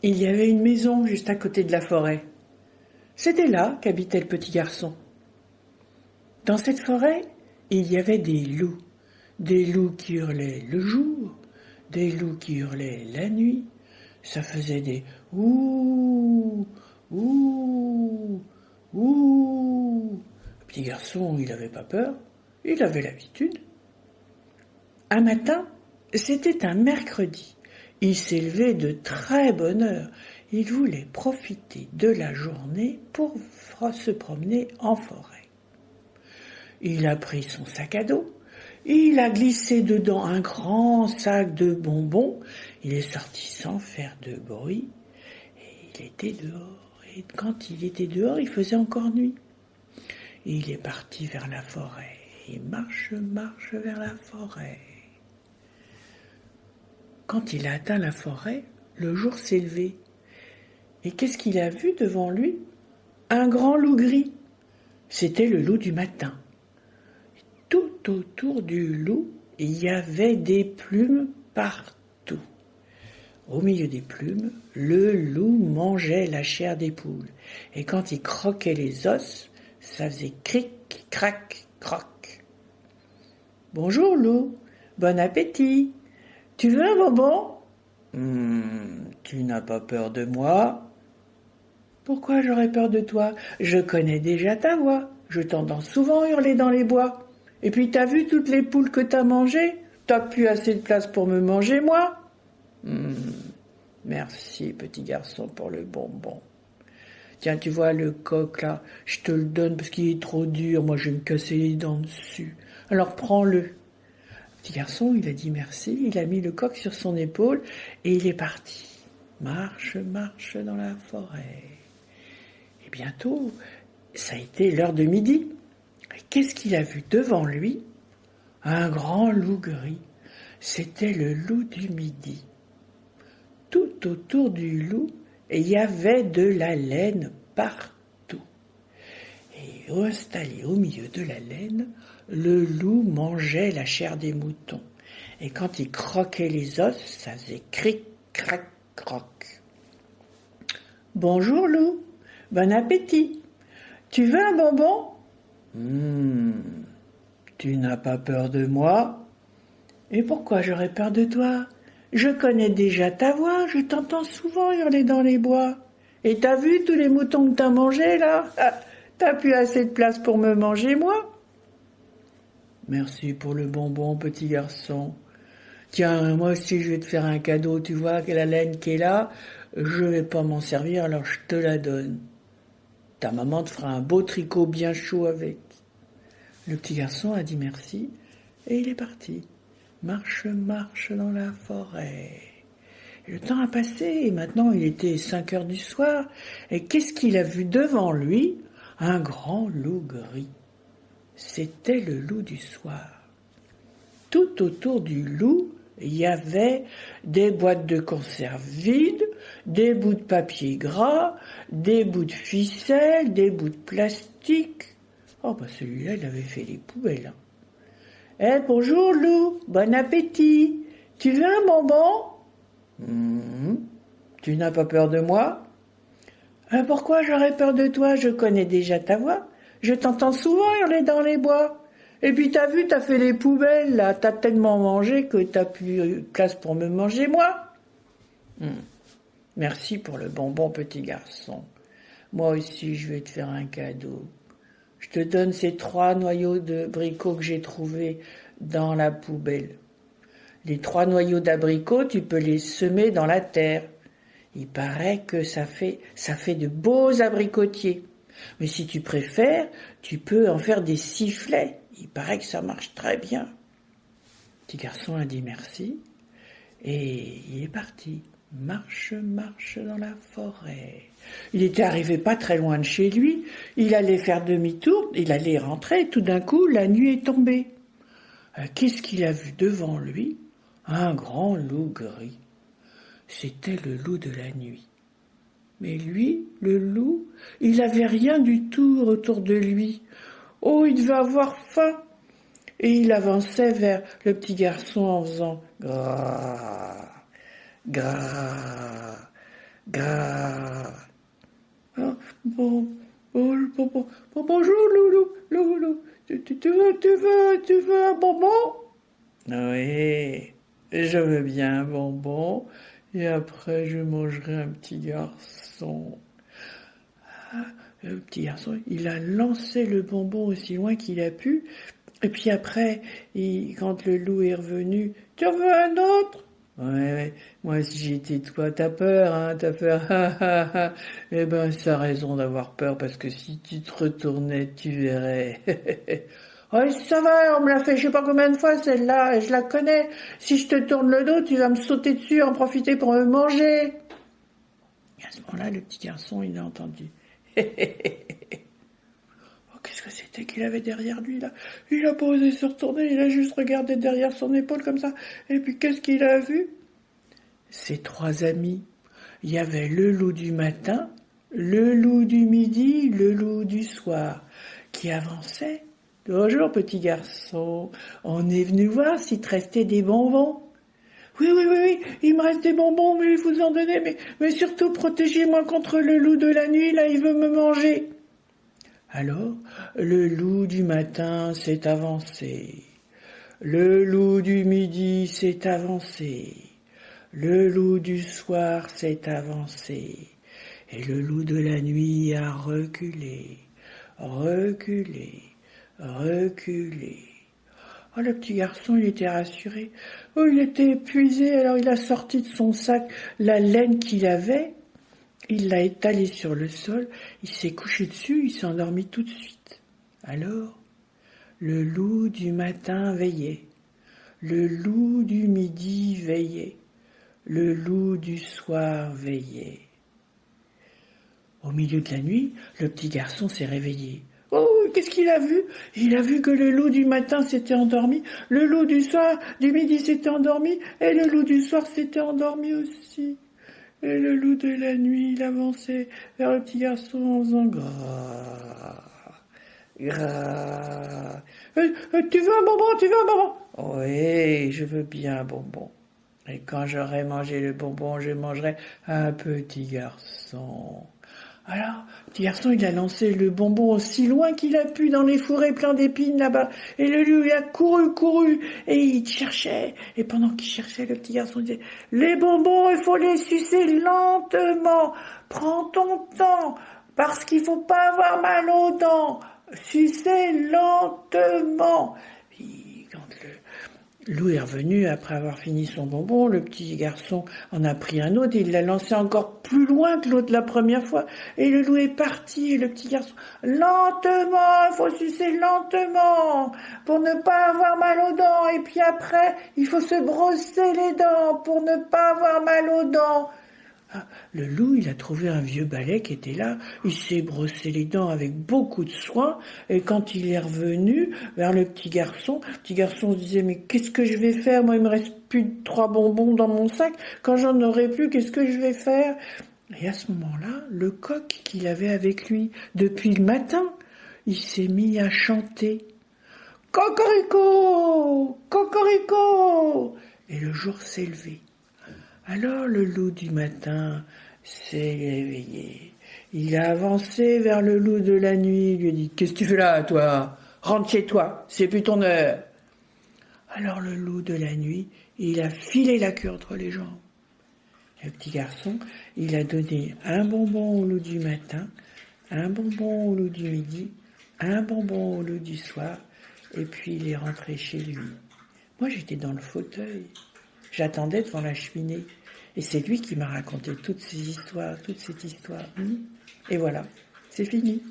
Il y avait une maison juste à côté de la forêt. C'était là qu'habitait le petit garçon. Dans cette forêt, il y avait des loups qui hurlaient le jour, des loups qui hurlaient la nuit. Ça faisait des ouh, ouh, ouh. Le petit garçon, il n'avait pas peur, il avait l'habitude. Un matin, c'était un mercredi. Il s'est levé de très bonne heure. Il voulait profiter de la journée pour se promener en forêt. Il a pris son sac à dos, il a glissé dedans un grand sac de bonbons, il est sorti sans faire de bruit, et il était dehors. Et quand il était dehors, il faisait encore nuit. Il est parti vers la forêt, il marche vers la forêt. Quand il a atteint la forêt, le jour s'est levé. Et qu'est-ce qu'il a vu devant lui? Un grand loup gris. C'était le loup du matin. Tout autour du loup, il y avait des plumes partout. Au milieu des plumes, le loup mangeait la chair des poules. Et quand il croquait les os, ça faisait cric, crac, croc. « Bonjour loup, bon appétit. Tu veux un bonbon ? » Tu n'as pas peur de moi ? Pourquoi j'aurais peur de toi ? Je connais déjà ta voix. Je t'entends souvent hurler dans les bois. Et puis t'as vu toutes les poules que t'as mangées ? T'as plus assez de place pour me manger, moi ? Merci, petit garçon, pour le bonbon. Tiens, tu vois le coq, là, je te le donne parce qu'il est trop dur. Moi, je vais me casser les dents dessus. Alors, prends-le. Le petit garçon, il a dit merci. Il a mis le coq sur son épaule et il est parti. Marche dans la forêt. Et bientôt, ça a été l'heure de midi. Qu'est-ce qu'il a vu devant lui ? Un grand loup gris. C'était le loup du midi. Tout autour du loup, il y avait de la laine partout. Et installé au milieu de la laine, le loup mangeait la chair des moutons. Et quand il croquait les os, ça faisait cric, crac, croc. Bonjour loup, bon appétit. Tu veux un bonbon ? Tu n'as pas peur de moi ? Et pourquoi j'aurais peur de toi ? Je connais déjà ta voix, je t'entends souvent hurler dans les bois. Et t'as vu tous les moutons que t'as mangés, là ? T'as plus assez de place pour me manger, moi ? Merci pour le bonbon, petit garçon. Tiens, moi aussi je vais te faire un cadeau, tu vois, la laine qui est là, je vais pas m'en servir, alors je te la donne. Ta maman te fera un beau tricot bien chaud avec. Le petit garçon a dit merci et il est parti. Marche dans la forêt. Et le temps a passé et maintenant il était 5 heures du soir. Et qu'est-ce qu'il a vu devant lui ? Un grand loup gris. C'était le loup du soir. Tout autour du loup, il y avait des boîtes de conserve vides, des bouts de papier gras, des bouts de ficelle, des bouts de plastique. Oh, celui-là, il avait fait les poubelles. Bonjour loup, bon appétit. Tu veux un bonbon ? Tu n'as pas peur de moi ? Pourquoi j'aurais peur de toi ? Je connais déjà ta voix. Je t'entends souvent hurler dans les bois. Et puis t'as vu, t'as fait les poubelles, là. T'as tellement mangé que t'as plus de place pour me manger, moi. Merci pour le bonbon, petit garçon. Moi aussi, je vais te faire un cadeau. Je te donne ces 3 noyaux d'abricots que j'ai trouvés dans la poubelle. Les 3 noyaux d'abricots, tu peux les semer dans la terre. Il paraît que ça fait de beaux abricotiers. Mais si tu préfères, tu peux en faire des sifflets. Il paraît que ça marche très bien. Le petit garçon a dit merci et il est parti. Marche dans la forêt. Il était arrivé pas très loin de chez lui. Il allait faire demi-tour, il allait rentrer. Tout d'un coup, la nuit est tombée. Qu'est-ce qu'il a vu devant lui ? Un grand loup gris. C'était le loup de la nuit. Mais lui, le loup, il avait rien du tout autour de lui. Oh, il devait avoir faim. Et il avançait vers le petit garçon en faisant « Gras, gras, Gras. Ah, bonjour, Loulou. Tu veux un bonbon? Oui, je veux bien un bonbon. Et après, je mangerai un petit garçon. Ah, le petit garçon, il a lancé le bonbon aussi loin qu'il a pu. Et puis après, quand le loup est revenu, tu en veux un autre? Ouais, moi si j'étais toi, t'as peur, hein, t'as peur. Eh ben, ça a raison d'avoir peur parce que si tu te retournais, tu verrais. Oh, ça va, on me l'a fait je sais pas combien de fois celle-là, je la connais. Si je te tourne le dos, tu vas me sauter dessus, en profiter pour me manger. Et à ce moment-là, le petit garçon, il a entendu. Oh, qu'est-ce que c'était qu'il avait derrière lui, là? Il a pas osé se retourner, il a juste regardé derrière son épaule comme ça. Et puis, qu'est-ce qu'il a vu? Ses trois amis. Il y avait le loup du matin, le loup du midi, le loup du soir, qui avançaient. Bonjour, petit garçon. On est venu voir s'il te restait des bonbons. Oui, il me reste des bonbons, mais il vous en donner, mais surtout protégez-moi contre le loup de la nuit, là, il veut me manger. Alors, le loup du matin s'est avancé. Le loup du midi s'est avancé. Le loup du soir s'est avancé. Et le loup de la nuit a reculé, reculé, reculé. Oh, le petit garçon, il était rassuré. Oh, il était épuisé, alors il a sorti de son sac la laine qu'il avait. Il l'a étalée sur le sol, il s'est couché dessus, il s'est endormi tout de suite. Alors, le loup du matin veillait, le loup du midi veillait, le loup du soir veillait. Au milieu de la nuit, le petit garçon s'est réveillé. Oh, qu'est-ce qu'il a vu? Il a vu que le loup du matin s'était endormi, le loup du midi s'était endormi, et le loup du soir s'était endormi aussi. Et le loup de la nuit, il avançait vers le petit garçon en faisant gras, gras. Tu veux un bonbon? Tu veux un bonbon? Oui, je veux bien un bonbon. Et quand j'aurai mangé le bonbon, je mangerai un petit garçon. Alors, le petit garçon, il a lancé le bonbon aussi loin qu'il a pu dans les fourrés pleins d'épines là-bas. Et le loup, il a couru, et il cherchait. Et pendant qu'il cherchait, le petit garçon disait, les bonbons, il faut les sucer lentement. Prends ton temps, parce qu'il faut pas avoir mal aux dents. Sucer lentement. Puis, quand le loup est revenu après avoir fini son bonbon, le petit garçon en a pris un autre et il l'a lancé encore plus loin que l'autre la première fois. Et le loup est parti et le petit garçon, lentement, il faut sucer lentement pour ne pas avoir mal aux dents. Et puis après, il faut se brosser les dents pour ne pas avoir mal aux dents. Ah, le loup, il a trouvé un vieux balai qui était là, il s'est brossé les dents avec beaucoup de soin, et quand il est revenu vers le petit garçon se disait, mais qu'est-ce que je vais faire? Moi, il me reste plus de 3 bonbons dans mon sac, quand j'en aurai plus, qu'est-ce que je vais faire? Et à ce moment-là, le coq qu'il avait avec lui depuis le matin, il s'est mis à chanter. Cocorico! Cocorico! Et le jour s'est levé. Alors le loup du matin s'est réveillé. Il a avancé vers le loup de la nuit, il lui a dit « Qu'est-ce que tu fais là, toi? Rentre chez toi, c'est plus ton heure !» Alors le loup de la nuit, il a filé la queue entre les jambes. Le petit garçon, il a donné un bonbon au loup du matin, un bonbon au loup du midi, un bonbon au loup du soir, et puis il est rentré chez lui. Moi, j'étais dans le fauteuil. J'attendais devant la cheminée. Et c'est lui qui m'a raconté toutes ces histoires, toute cette histoire. Et voilà, c'est fini.